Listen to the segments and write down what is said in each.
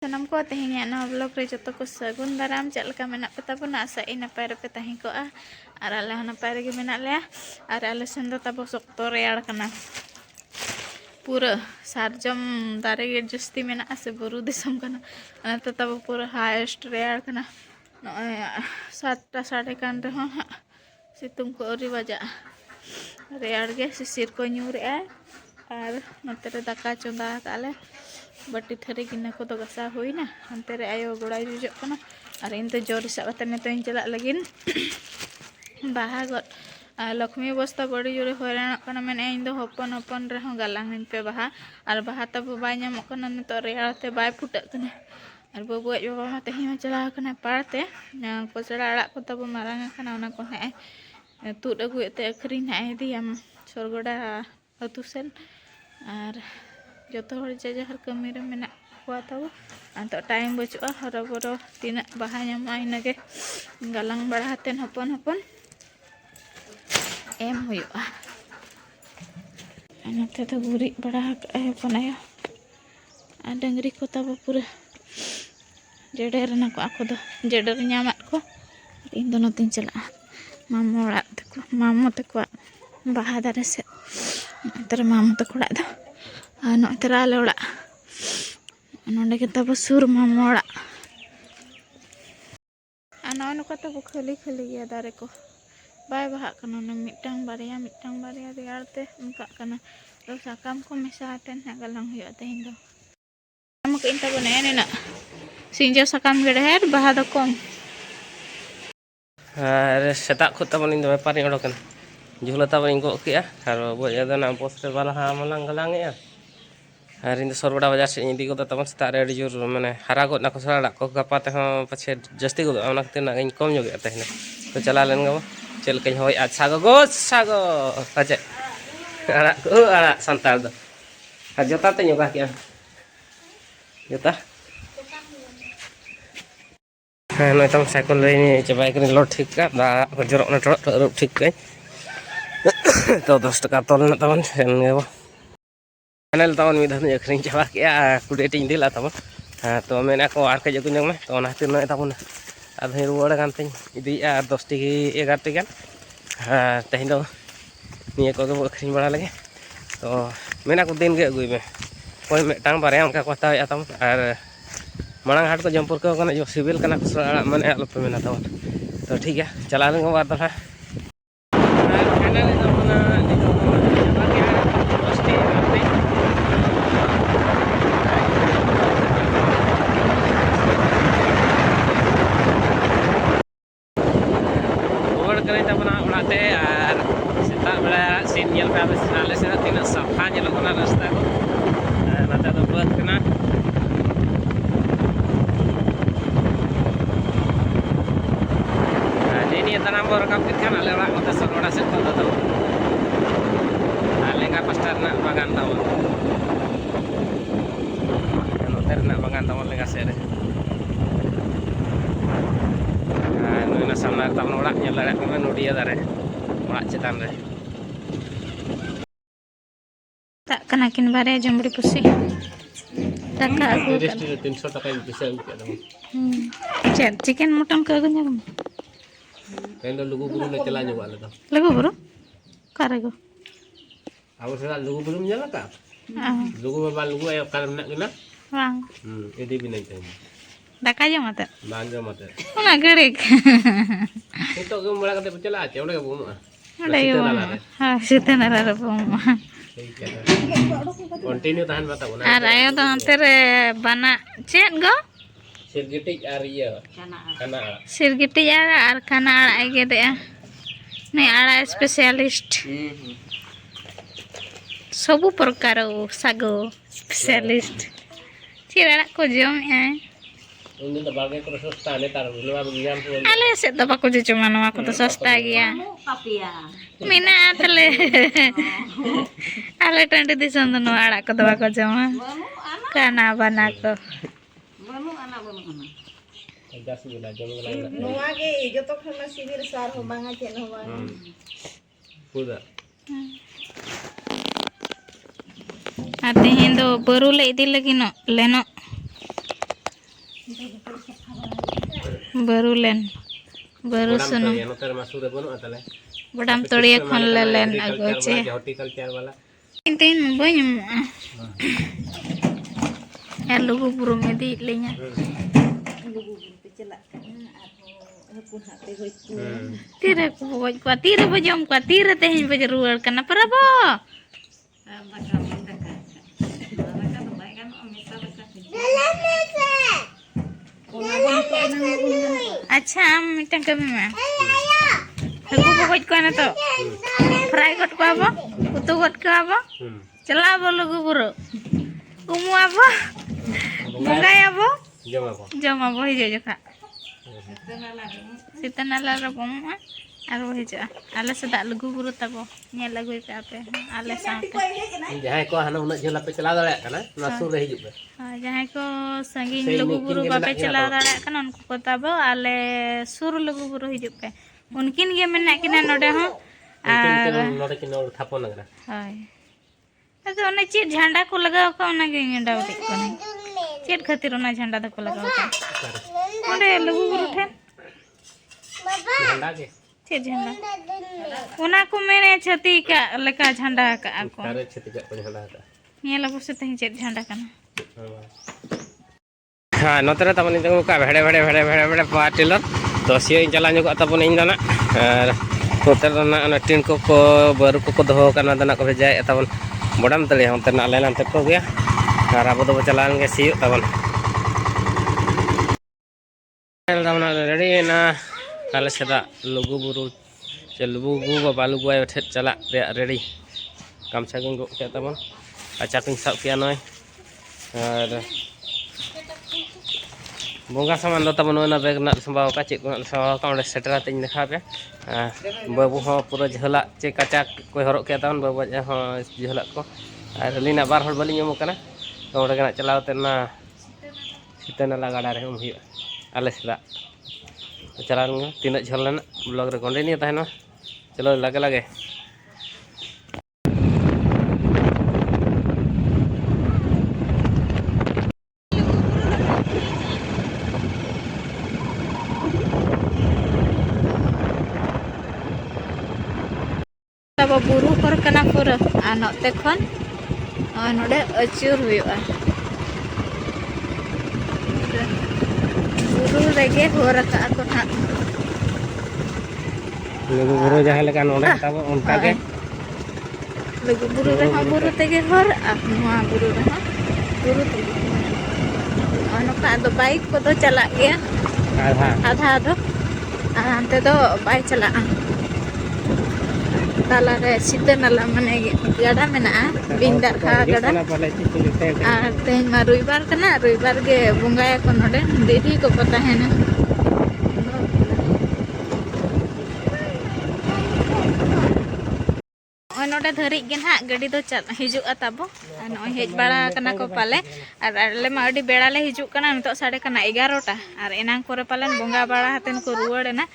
Sanam ko tehinya na vlog re joto ko sagun daram chat leka menak pe tabona asa ina pare pe tahi ko a ara le na pare ge menak le ara ale sendo tabo sok to real kana pura sarjam dare ge justi menak ase buru disam kana ana to tabo pura highest real kana no 7 साढ़े kan re ho situng ko ori baja real ge sisir ko nyur ar note re daka chonda kale बटी थरी गिना को तो गसा हुईना अंते रे आयो गोड़ाई जुजो कना और इन तो जोर सब तने तो इन चला लगिन बाहा लक्ष्मी बस्ता बड़ी जोरे हैरान कना मेने इन दो हपन हपन रे हो गालांग इन पे बाहा और बाहा तब बाय नाम कना नितो रेयाते बाय फुटक कना और बबु अज बाबा मा तेही मा चला कना पारते कोसड़ा अड़ा को तब मारांग कना ओना को हे तुद अगुएते अखरिन हे दियाम सरगोड़ा अतु सेन और जो जजहर कमी रे मेना को तब तो टाइम बचुआ हर बरो तीना बाहा नामा इनगे गालांग बड़ा हतेन हपन हपन एम हुआ नते तो गुरी बड़ा हपन आयो आ डंगरी को तब पूरा जेडर ना को आको दो जेडर नामात को इन दो नतिन चला मामू ओड़ा तको मामू तको बाहा दारे से तर मामू तको ओड़ा दो नोतरा आले ओड़ा नोंडे के तब सुर मामू ओड़ा नॉय नुका तब खाली खाली गया दारे को बाय बाहा कना ने मिटांग बारिया रेयारते उनका कना तो साकाम को मेसातेन ना गालांग हुआ तेहिं दो हम के इंता बने नेना सिंजो साकाम गेडे हेर बाहा दो कम अरे सेता खुद तब इन दो पारी ओडो कना जुहला तब इन को किया और बोया दो ना पोस्टर वाला हा मलांग गालांग या और इन सरबड़ा बाजार से इदी को तब सेता रे जोर माने हरा को ना को सड़ा को गपाते हो पछे जस्ती को ओना खते ना इन कम जोगे तेहिं तो चला लेन गो चल कहीं होय आज सागो अजे अड़ा संताल दो आ जोता ते योगा किया जोता हाँ नय तम साइकिल ले चबाय कर लोड ठीक का दा जरो ना टो ठीक के तो 10 टका तोल ना तमन सेन गेबो फाइनल तमन मिद धन अखरिन चबा किया कुडे टिन दिला तमन हाँ तो मेना को आर के जगु जंग में तो ना हतिर नय तमन आधे रुवाड़ गान तिन इदी आ 10 टी 11 टी गान हाँ तेहिं दो निये को अखरिन बड़ा लगे तो मेना को दिन के अगुई में कोई मेटांग बारे उनका को हताव तम और मांग हाट को जमपुर को जो सिविल कना माने आलोपे मेना तमन तो ठीक है चला लेंगे बार दफा तीन सफा रास्ता को नाते तो बद कना तनाम रकाब खान आले ओड़ा सरगोड़ा से खो दो लेंगा पास्टा बागान तमन नोते बागान तमन लेंगा से नुना सामना तमन ओड़ा नेल दाड़े को नोडिया दारे ओड़ा चेतान रे tak kena kin bare jamburi pusi taka aku 300 टका bisa उके दम चेक चिकन मटन का गnya kam कहीं तो लुगु बुरु ले चला जो वाले तो lagu bro kare go aku sudah Lugu Buru nyala ka Lugu Baba Lugu ayo kalau nak kena bang ini binai tadi daka aja mata banjo mate ona gerik itu ke mulai kata bercela aja udah ke bumbu ada yo ha sita nara bumbu continue tahan bata una ar ayo to antere bana chet go sirgitik ariya kana sirgiti ar kana ara ge de ne ara specialist सबु प्रकार sago specialist चिराड़ा को जम है उन्हें तो बागे को सस्ता ने तार लवा बियाम को आले से तो बाको जो मनवा को तो सस्ता गया मीना आतले आले टंडी दिसन तो आड़ा को तो बाको जमा खाना बना को gas gula jom gula नोआ के जो तो खना सिविल सार हो बांगा चेन हो बांगा puda आते हैं तो बरू ले इदी लगी नो लेनो बरू लेन बरू सुनो ya noter masuk de bono atale बड़ाम तोड़िए खन ले लेन अगोचे horticulture wala इंटेन बयम यार लोगो बुरु में दी लेnya tira ko boj ko tira bojom ko tira teh boj ruar kana parabo अच्छा हम मिटन कभी में हगु बoj को ना तो फ्राई गट को आबो उतु गट को आबो चला आबो लोगो बुरु कुमु आबो बंगाय आबो जम आबो ही जो जखा सीतनाला रबम आर वही जा आले से दा लगु बुरु तबो ने लगुई पे आपे आले साथे जहां को हना उना झला पे चला दाड़े kana na sur re hijub हां जहां को संगीन लगु बुरु बापे चला दाड़े kana उनको को तबो आले सुर लगु बुरु हिजुप पे उनकिन गे मेना किना नोडे हो आर नोडे किन और थापो नगरा हाय अदो ओने चेट झंडा को लगाव का ओना गे डाउ दे कोने चेट खातिर ओना झंडा द को लगाव का ओडे लगु बुरु ठे झंडा के चे झंडा ओना को मेने छती का लेका झंडा का को तारे छती का झंडा का निया लगु से तही चे झंडा कना हां नोतरे तमन जंग का भेड़े भेड़े भेड़े भेड़े भेड़े पाटिलर तो सियो चला ᱧᱚᱜ तबन ᱤᱧ ᱫᱚ ᱱᱟ ᱟᱨ ᱱᱚᱛᱮ ᱨᱮᱱᱟᱜ ᱴᱤᱱ ᱠᱚ ᱵᱟᱹᱨᱩ ᱠᱚ ᱫᱚᱦᱚ ᱠᱟᱱᱟ ᱫᱟᱱᱟ ᱠᱚ ᱵᱷᱮᱡᱟᱭ ᱛᱟᱵᱚᱱ ᱵᱚᱰᱟᱢ ᱛᱟᱞᱮ ᱦᱚᱸ ᱛᱮᱱᱟᱜ ᱟᱞᱮ ᱞᱟᱱᱛᱮ ᱠᱚ ᱜᱮᱭᱟ ᱟᱨ ᱟᱵᱚ ᱫᱚ ᱪᱟᱞᱟᱣ ᱜᱮ ᱥᱤᱭᱳᱜ ᱛᱟᱵᱚᱱ ᱛᱟᱵᱚᱱ ᱨᱮᱰᱤ ᱱᱟ ᱟᱞᱮ ᱥᱮᱫᱟ ᱞᱩᱜᱩ ᱵᱩᱨᱩ ᱥᱮ ᱞᱩᱜᱩ ᱵᱟᱵᱟ ᱞᱩᱜᱩ ᱟᱭᱳ ᱴᱷᱮᱱ ᱪᱟᱞᱟᱜ ᱨᱮᱭᱟᱜ ᱨᱮᱰᱤ ᱜᱟᱢᱪᱷᱟ ᱜᱤᱧ ᱜᱚᱜ ᱠᱮᱫ ᱛᱟᱵᱚᱱ ᱟᱪᱟ ᱠᱚᱧ ᱥᱟᱵ ᱠᱮᱭᱟ ᱱᱚᱭ ᱟᱨ बोंगा सामान दो तब ना बैग ना संभाव का चेक संभाव का सेटरा तीन देखा पे बाबू हाँ पूरा झला चे कचा कोई हरक के तन बाबू हाँ झला को और अलीना बार हर बलिंग एमोकना तो ओडे गना चलावते ना सीतनाला गाड़ा रे हम हुई आले सला चलान तीन झल ना ब्लॉग रे कंटिन्यू तहना चलो लगे लगे तब बुरु पर कना पूरा आ नते खन नोडे अचूर हुआ बुरु रेगे हो रखा को ना लुगु बुरु जहां लेका नोडे तब उनका के लुगु बुरु रे हां बुरु तेगे हर आ नुआ बुरु रे हां बुरु तेगे अनका दो बाइक को तो चला गया आधा आधा दो अंते दो बाइक चला ताला रे सीतनाला माने गाड़ा मेना बिंदा खा गाड़ा और तेन मा रविवार कना रविवार गे बुंगाया को नोडे देरी को पता है ना ओय नोडे धरी गे ना गाड़ी दो चल हिजु ताबो नय हेज बाड़ा कना को पाले और आले मा अडी बेड़ा ले हिजु कना नितो साडे कना 11टा और एनांग करे पालन बुंगा बाड़ा हतेन को रुवाड़ ना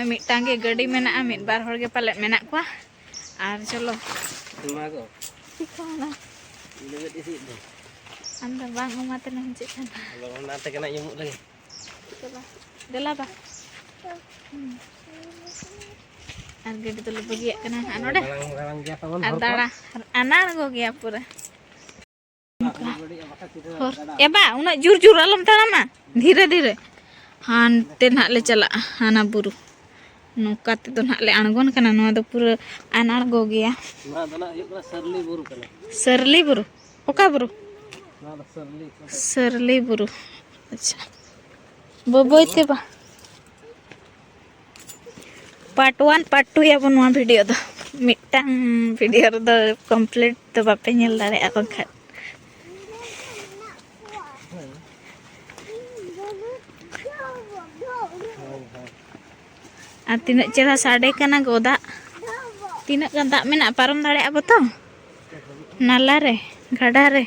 मिटांगे गाड़ी मेना मिट बार हर गे पाले मेना को और चलो मागो सिखाना लेबे isi दे anda bang umate na hinci kana kalau nanti kena nyemuk lagi coba dela ba harga itu lebih ya kena anu deh antara anak go gya pura ya ba una jur jur alam tanama धीरे धीरे हानते ना ले चला हाना बुरु नौका ते तो ना ले अणगोन कना नोआ दो पूरा अनार गो गया ना दना यो कना सरली बुरु कना सरली बुरु ओका बुरु ना सरली सरली बुरु अच्छा बोबोय ते बा पार्ट 1 पार्ट 2 या बनवा वीडियो दो मिटांग वीडियो दो कंप्लीट तो बापे नेल दारे अपन खा आ तीना चेहरा साडे कना गोदा तीना गन दाग मेना पारम दाड़े अब तो नाला रे गाडा रे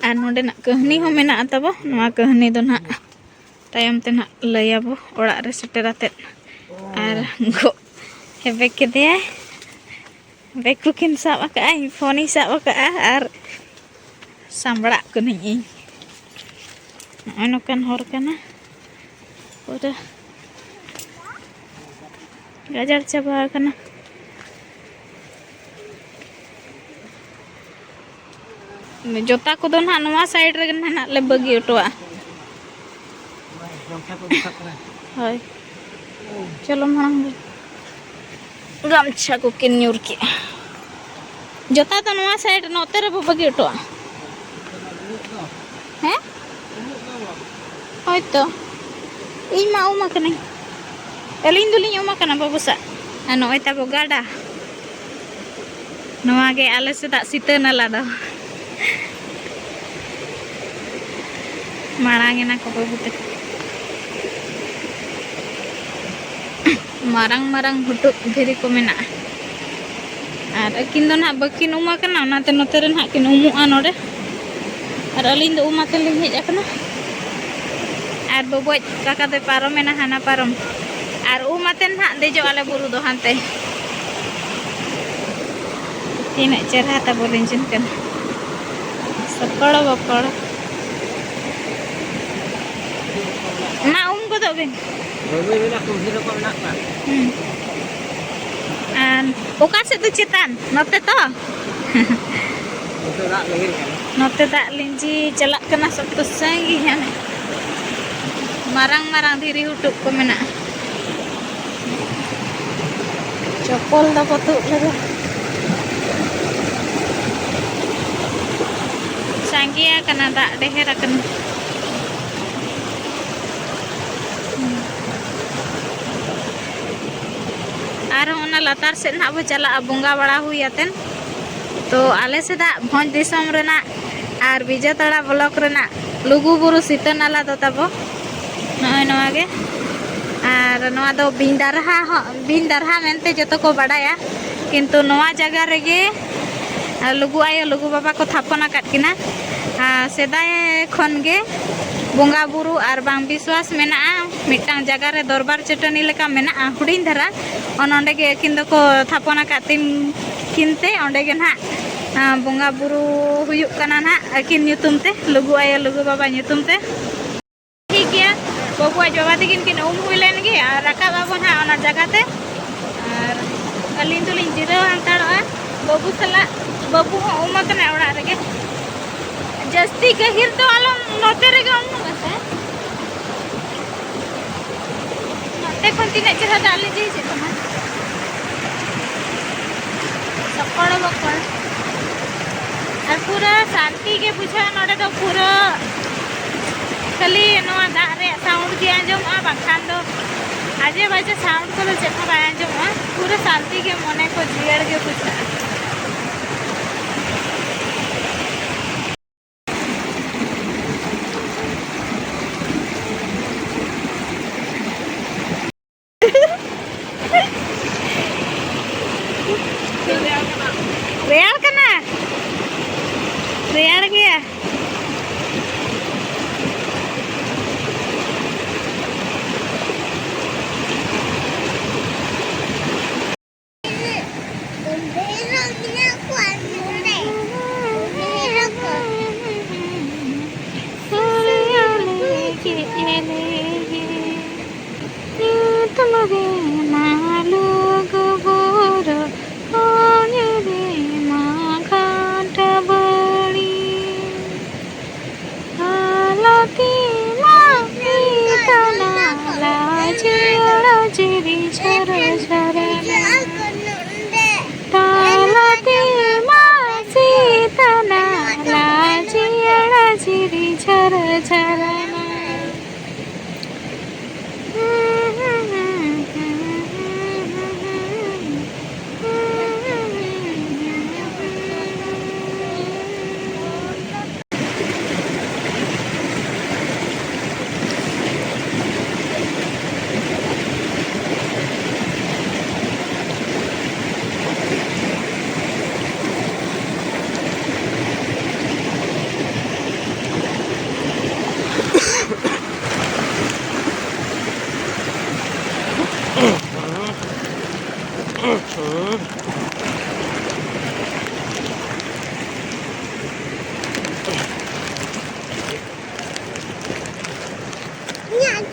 और नोडेना कहनी हो मेना तबो नवा कहनी दो ना तायम ते ना लयाबो ओड़ा रे सेटेराते और गो हेबे के दे बेकु किन साब का फोन ही साब का और सांबड़ा को नहीं नोकन हर कना पूरा गाजर चाबा कना जोता को दो ना नवा साइड रे ना ले बगी ओटवा हाय चलो मांग गमछा को किन्यूर के जोता तो नवा साइड नोते रे बगी ओटवा हैं होय तो इन मा उमा कने एलिन दुलिन उमा कना बाबूसा अनो एता बो गाडा नवा गे आले से दा सीते नाला दो मारांगे ना को बाबूते मारंग मारंग हुटु धीरे को मेना और अकिन दो ना बकिन उमा कना नाते नोते रे ना किन उमुआ नोडे और अलिन दो उमा ते लिन हेज कना और बबोज काका दे पारो मेना हाना पारम और उमाते ना देजो आले बुरु दो हानते तीन चेहरा ता बोलिन चिन कना सकड़ बकड़ ना को दो बिन ओका से तो चेतान नोते तो नोते दाग लिंजी चलक कना सब तो संगी हाने मारंग मारंग धीरे हुटुक को मेना चप्पल दा पतुक लगा संगिया कना दाग डेहेर कना और ओना लतार से ना बो चला बोंगा बड़ा हुई आतेन तो आले से दा भोज दिसम रेना और विजयतड़ा ब्लॉक रेना लुगु बुरु सीता नाला दो तबो नय नवा गे और नवा दो बिंदारहा मेनते जतो को बड़ाया किंतु नवा जगह रेगे लुगु आयो लुगु बाबा को थापना काट किना सेदाय खन गे बोंगा बुरु और बांग विश्वास मेना मिटांग जगह रे दरबार चटनी लेका मेना हुडिन धरा ओनोंडे गे किन को थापना कातिन किनते ओंडे गे ना बोंगा बुरु हुयुक कना ना किन ᱧᱩᱛᱩᱢ ते लुगु आयो लुगु बाबा ᱧᱩᱛᱩᱢ ते ठीक गया बाबू आज बाबा तकिन किन उम हुई लेन गे और रका बाबू ना ओना जगह ते और अलिन तुलिन जिरो अंताड़ोआ बाबू सला बाबू हो उमा कना ओड़ा रेगे जस्ती गहिर तो आलो नोते रे गम बसे नोते कोन तिने चेहरा डाली जी से तमा सकड़ बकड़ और पूरा शांति के बुझा नोडे तो पूरा खाली नवा दा रे साउंड के आंजम आ बाखान दो आजे बाजे साउंड को तो चेखा बा आंजम पूरा शांति के मने को जियड़ के बुझा रेयार कना रेयार गया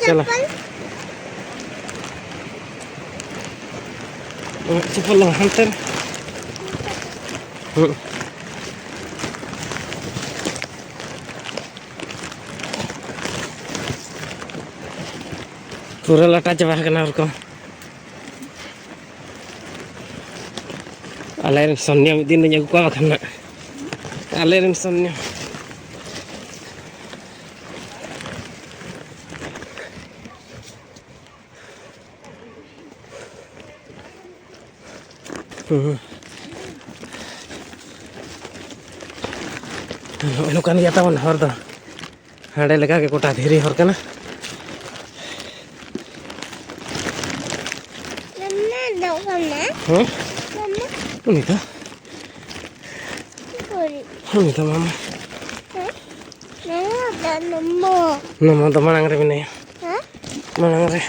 चलो चप्पल हंतर पूरा लटा चाबा को आलेरन सोनिया मिद दिन अगु कोआ बाखान आलेरन सोनिया नौकान गया तबन हर दो हाड़े लगा के गोटा धीरे हर कना उनिता मामा नमो तो मांग रे बिना मांग रे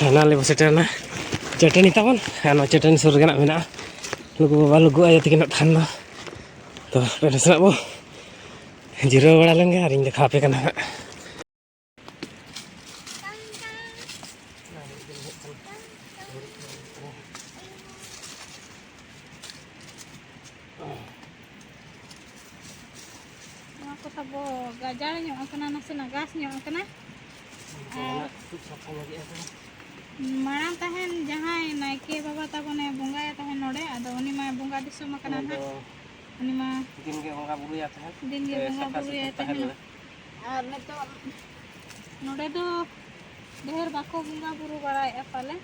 नाले बसेटना चटनी तबन चटनी सुर गना मेना लुगु बाबा लुगु आयो तकिन थान तो पेन सना बो जिरो बड़ा लेंगे और इन देखा पे कना को तबो गाजार ᱧᱚᱜ ᱟᱠᱟᱱᱟ ᱱᱟᱥᱮᱱᱟᱜ ᱜᱟᱥ ᱧᱚᱜ ᱟᱠᱟᱱᱟ माराम तहन जहां नायके बाबा तबने बंगाया तहन नोडे आदो उनी मा बंगा दिसम कना ना उनी मा दिन के बंगा बुरुया तहन दिन के बंगा बुरुया तहन और ने तो नोडे दो ढेर बाको बंगा बुरु बड़ाय पाले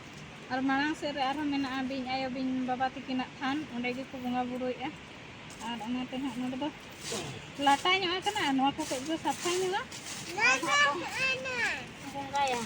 और मारांग से रे आरो मेना बिन आयो बिन बाबा तिकिना थान ओंडे के को बंगा बुरुया और ओनाते हा नोडे दो लाटा ᱧᱚᱜ ᱠᱟᱱᱟ ᱱᱚᱣᱟ ᱠᱚ ᱠᱟᱹᱡ ᱫᱚ ᱥᱟᱯᱷᱟ ᱧᱚᱜᱟ बंगाया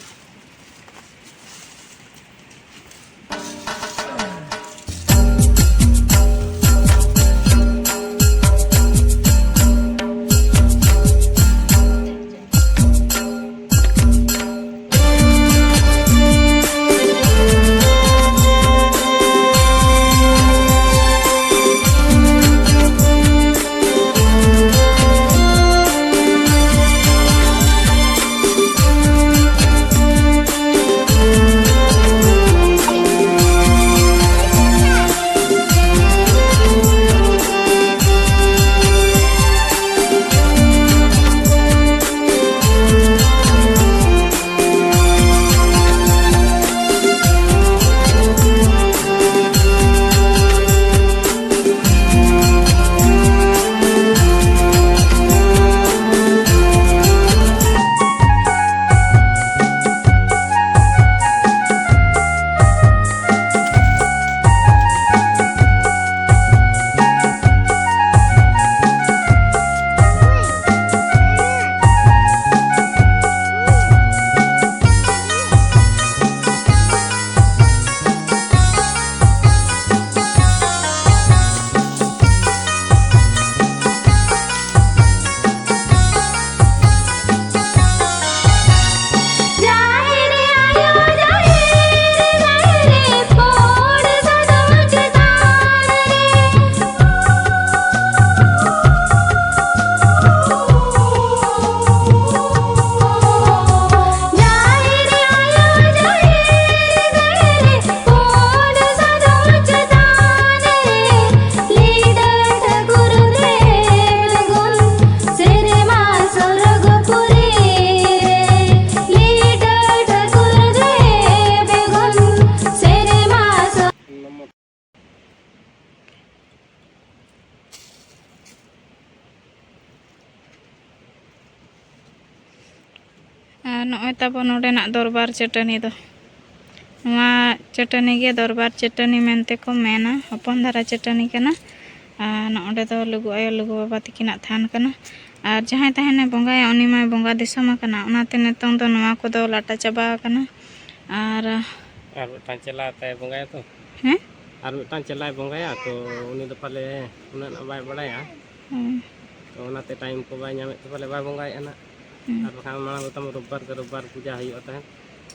नॉय तबो नोडेना दरबार चटनी दो नवा चटनी गे दरबार चटनी मेनते को मेना हपन धारा चटनी कना नोडे दो लुगु आयो लुगु बाबा तिकिना थान कना और जहां तहने बंगाया उनी मा बंगा दिसम कना उनाते नेतों दो नवा को दो लाटा चाबा कना और टांचला ताय बंगाया तो हैं और मिटान चलाय बंगाया तो उनी दो पाले उना ना बाय बड़ाया तो उनाते टाइम को बाय नामे तो पाले बाय बंगाया ना और बखान माना बताम रोबबार पूजा हुई होता है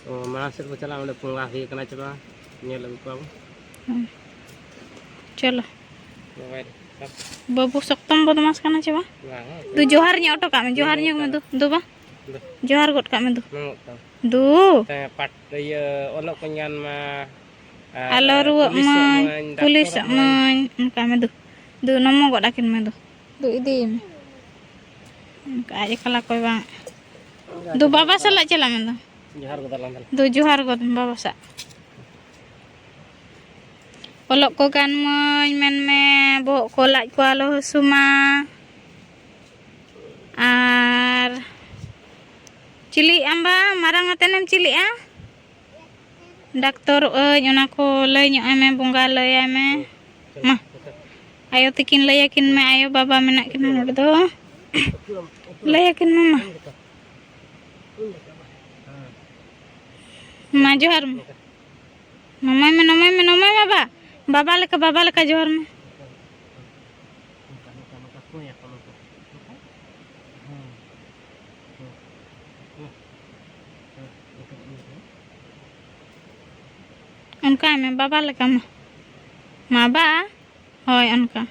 तो माना से को चला उन्हें पंगा हुई कना चबा नेल अगु पाबो चलो मोबाइल बाबू सक्तम बदमाश करना चबा दु जोहार nya ऑटो का में जोहार nya में दु बा जोहार गोट का में दु पाट ये ओलक पंजान मा alo ruwa man pulis man ka me du nomo goda kin me du idi ka aja kala koy bang du baba sala chala me जोहार को दालां du johar god baba sa olok ko kan men me bo ko laj ko alo suma ar cili amba marang atenem cili Dokter ona ko lay nyo ame bunga lay ame mah ayo tikin layakin me ayo baba menak kin nod do layakin mama ma johar mama baba leka johar me उनका में बाबा लगा मा बा होय उनका